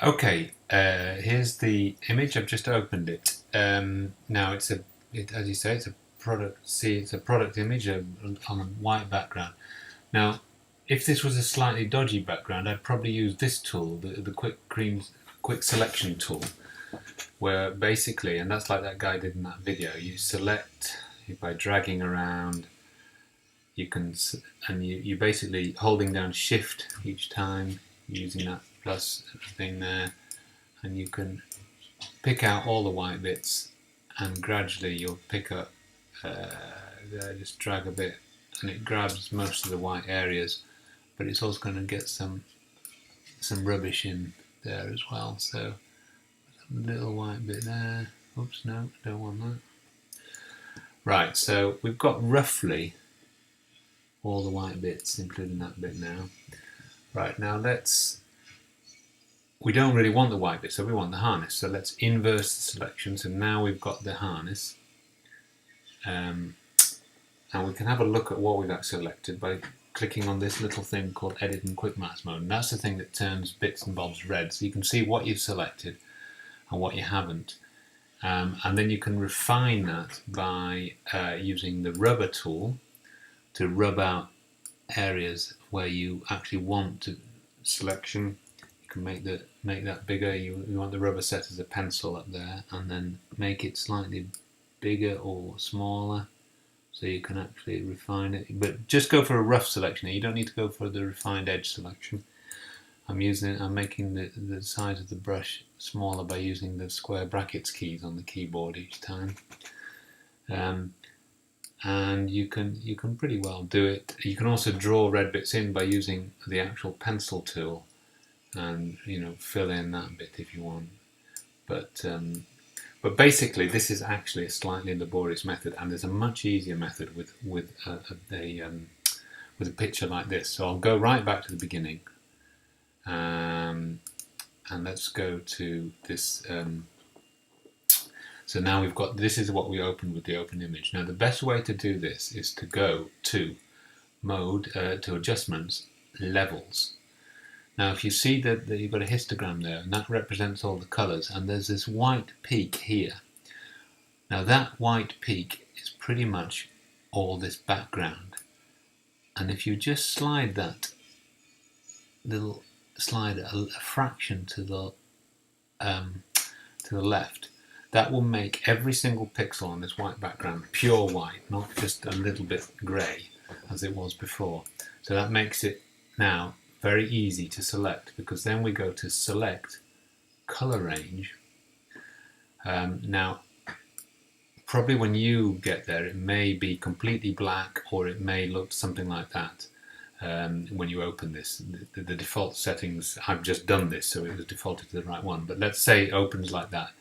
Okay, here's the image. I've just opened it. Now as you say, it's a product. See, it's a product image on a white background. Now, if this was a slightly dodgy background, I'd probably use this tool, the quick selection tool, where basically, and that's like that guy did in that video. You select by dragging around. You can, and you basically holding down Shift each time, using that plus thing there, and you can pick out all the white bits, and gradually you'll pick up, just drag a bit, and it grabs most of the white areas, but it's also going to get some rubbish in there as well. So a little white bit there. Oops, no, I don't want that. Right, so we've got roughly all the white bits, including that bit now. Right, now we don't really want the white bit, so we want the harness. So let's inverse the selection. So now we've got the harness. And we can have a look at what we've actually selected by clicking on this little thing called Edit in Quick Mask Mode. And that's the thing that turns bits and bobs red. So you can see what you've selected and what you haven't. And then you can refine that by using the rubber tool to rub out areas where you actually want selection. You can make that bigger. You want the rubber set as a pencil up there, and then make it slightly bigger or smaller, so you can actually refine it. But just go for a rough selection. You don't need to go for the refined edge selection. I'm making the size of the brush smaller by using the square brackets keys on the keyboard each time. And you can pretty well do it. You can also draw red bits in by using the actual pencil tool, and fill in that bit if you want. But basically, this is actually a slightly laborious method, and there's a much easier method with a picture like this. So I'll go right back to the beginning, and let's go to this. So now we've got, this is what we opened with the open image. Now the best way to do this is to go to mode, to adjustments, levels. Now if you see that you've got a histogram there, and that represents all the colours, and there's this white peak here. Now that white peak is pretty much all this background. And if you just slide that little slider a fraction to the left, that will make every single pixel on this white background pure white, not just a little bit grey as it was before. So that makes it now very easy to select, because then we go to select color range. Now probably when you get there it may be completely black, or it may look something like that. When you open this, the default settings, I've just done this so it was defaulted to the right one, but let's say it opens like that.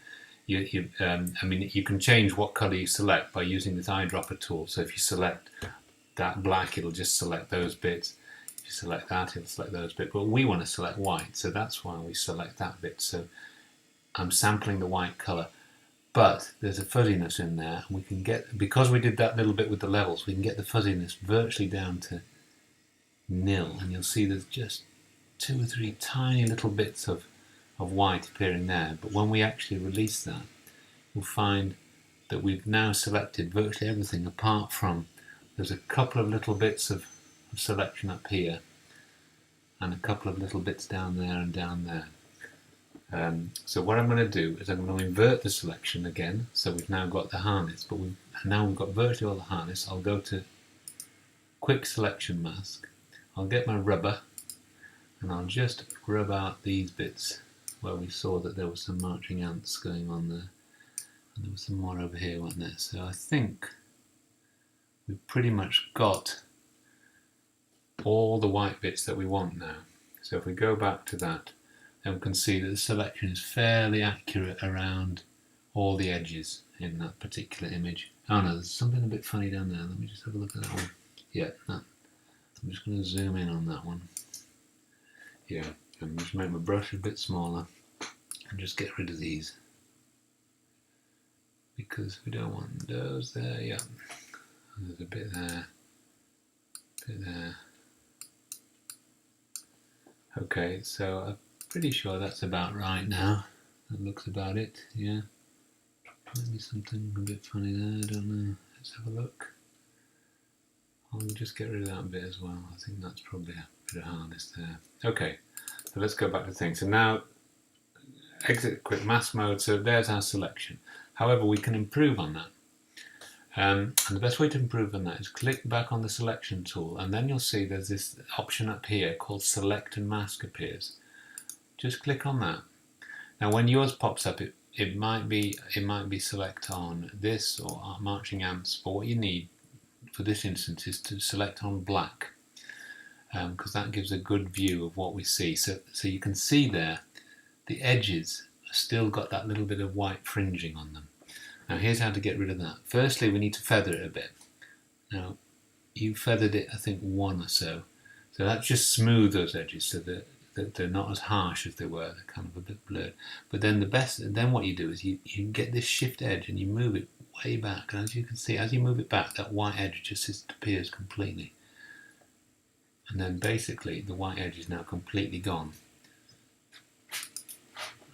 You can change what color you select by using this eyedropper tool. So if you select that black, it'll just select those bits. If you select that, it'll select those bits. But we want to select white, so that's why we select that bit. So I'm sampling the white color, but there's a fuzziness in there, and we can get, because we did that little bit with the levels, we can get the fuzziness virtually down to nil, and you'll see there's just 2 or 3 tiny little bits of white appearing there. But when we actually release that, you'll find that we've now selected virtually everything, apart from there's a couple of little bits of selection up here, and a couple of little bits down there and down there. So what I'm going to do is I'm going to invert the selection again. So we've now got the harness, but now we've got virtually all the harness. I'll go to quick selection mask. I'll get my rubber, and I'll just rub out these bits where we saw that there were some marching ants going on there, and there was some more over here, wasn't there? So I think we've pretty much got all the white bits that we want now. So if we go back to that, then we can see that the selection is fairly accurate around all the edges in that particular image. Oh no, there's something a bit funny down there. Let me just have a look at that one. Yeah, I'm just going to zoom in on that one. Yeah, and just make my brush a bit smaller and just get rid of these, because we don't want those there. Yeah, and there's a bit there, bit there. Okay, so Pretty sure that's about right now. That looks about it, yeah. Maybe something a bit funny there, I don't know. Let's have a look. I'll just get rid of that bit as well. I think that's probably a bit of hardness there. Okay, so let's go back to things. So now, exit quick mask mode, so there's our selection. However, we can improve on that. And the best way to improve on that is click back on the selection tool, and then you'll see there's this option up here called select and mask appears. Just click on that. Now when yours pops up, it might be select on this or marching ants, but what you need for this instance is to select on black, because that gives a good view of what we see. So you can see there the edges have still got that little bit of white fringing on them. Now here's how to get rid of that. Firstly, we need to feather it a bit. Now you feathered it, I think, 1 or so. So that just smooths those edges so that they're not as harsh as they were. They're kind of a bit blurred. But then then what you do is you get this shift edge and you move it way back. And as you can see, as you move it back, that white edge just disappears completely. And then basically the white edge is now completely gone.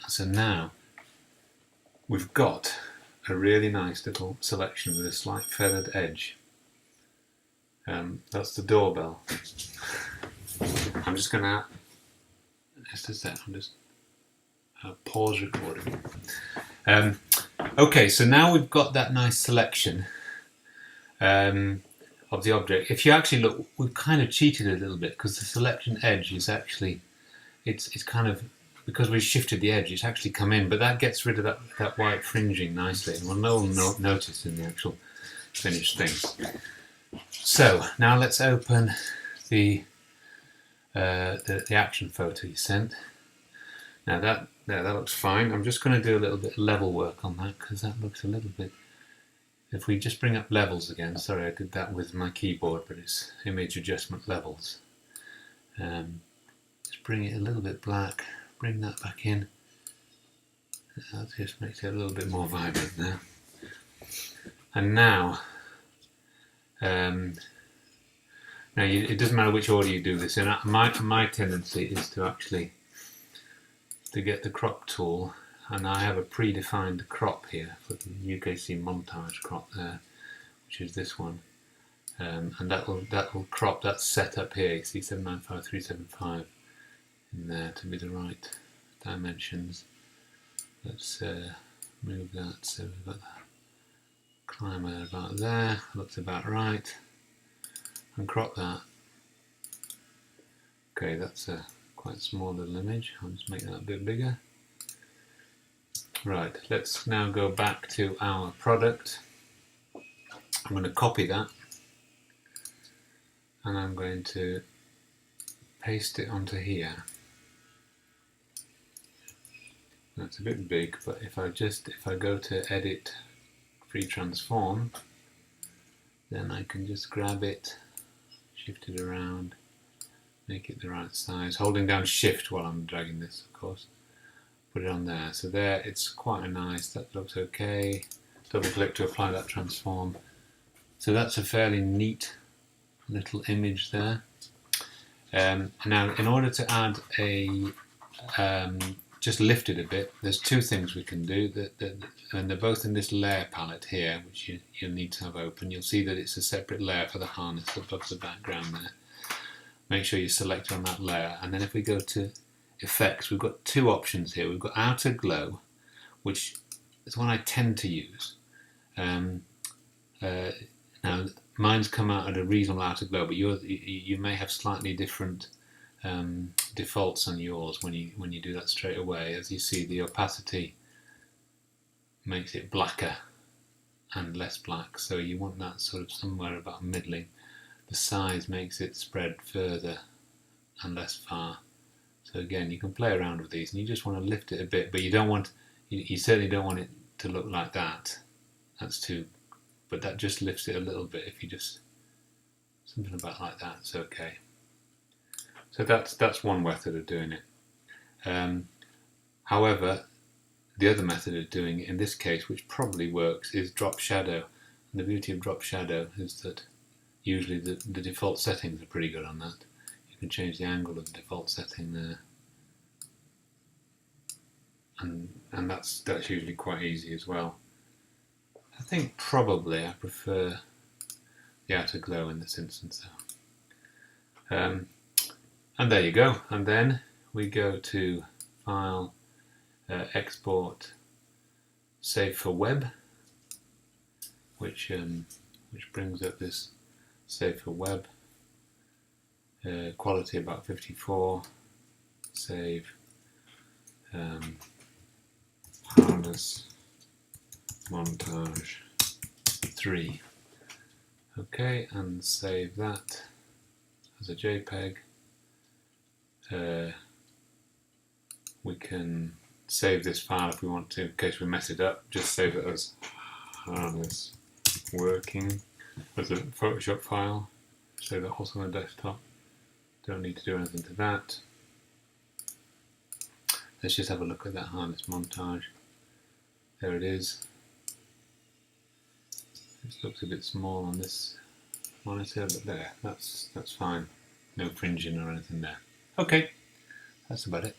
So now we've got a really nice little selection with a slight feathered edge. That's the doorbell. I'm just gonna, just a sec, I'm just pause recording. Okay, so now we've got that nice selection of the object. If you actually look, we've kind of cheated a little bit because the selection edge is actually, it's kind of, because we've shifted the edge, it's actually come in, but that gets rid of that white fringing nicely, and no one will notice in the actual finished thing. So now let's open the action photo you sent. Now that looks fine. I'm just going to do a little bit of level work on that because that looks a little bit. If we just bring up levels again, sorry I did that with my keyboard, but it's image adjustment levels. Just bring it a little bit black. Bring that back in. That just makes it a little bit more vibrant now. And now, it doesn't matter which order you do this in. My tendency is to actually get the crop tool, and I have a predefined crop here for the UKC montage crop there, which is this one, and that will crop. That's set up here. You see 795375. In there to be the right dimensions. Let's move that so we've got the climber about there, looks about right, and crop that. Okay, that's a quite small little image. I'll just make that a bit bigger. Right, let's now go back to our product. I'm going to copy that and I'm going to paste it onto here. That's a bit big, but if I go to edit free transform, then I can just grab it, shift it around, make it the right size, holding down shift while I'm dragging this, of course, put it on there. So there, it's quite a nice, that looks okay. Double click to apply that transform. So that's a fairly neat little image there. Now in order to add a just lift it a bit, there's two things we can do, and they're both in this layer palette here, which you'll need to have open. You'll see that it's a separate layer for the harness above the background there. Make sure you select on that layer, and then if we go to effects, we've got two options here. We've got outer glow, which is one I tend to use. Now mine's come out at a reasonable outer glow, but you may have slightly different defaults on yours when you do that straight away. As you see, the opacity makes it blacker and less black, so you want that sort of somewhere about middling. The size makes it spread further and less far. So again, you can play around with these, and you just want to lift it a bit, but you certainly don't want it to look like that. That's too, but that just lifts it a little bit. If you just something about like that, it's okay. So that's one method of doing it. However, the other method of doing it in this case, which probably works, is drop shadow. And the beauty of drop shadow is that usually the default settings are pretty good on that. You can change the angle of the default setting there. and that's usually quite easy as well. I think probably I prefer the outer glow in this instance though. And there you go. And then we go to File, Export, Save for Web, which brings up this Save for Web. Quality about 54. Save. Harness montage 3. Okay, and save that as a JPEG. We can save this file if we want to, in case we mess it up. Just save it as harness working as a Photoshop file. Save that also on the desktop. Don't need to do anything to that. Let's just have a look at that harness montage. There it is. It looks a bit small on this monitor, but there, that's fine. No fringing or anything there. Okay, that's about it.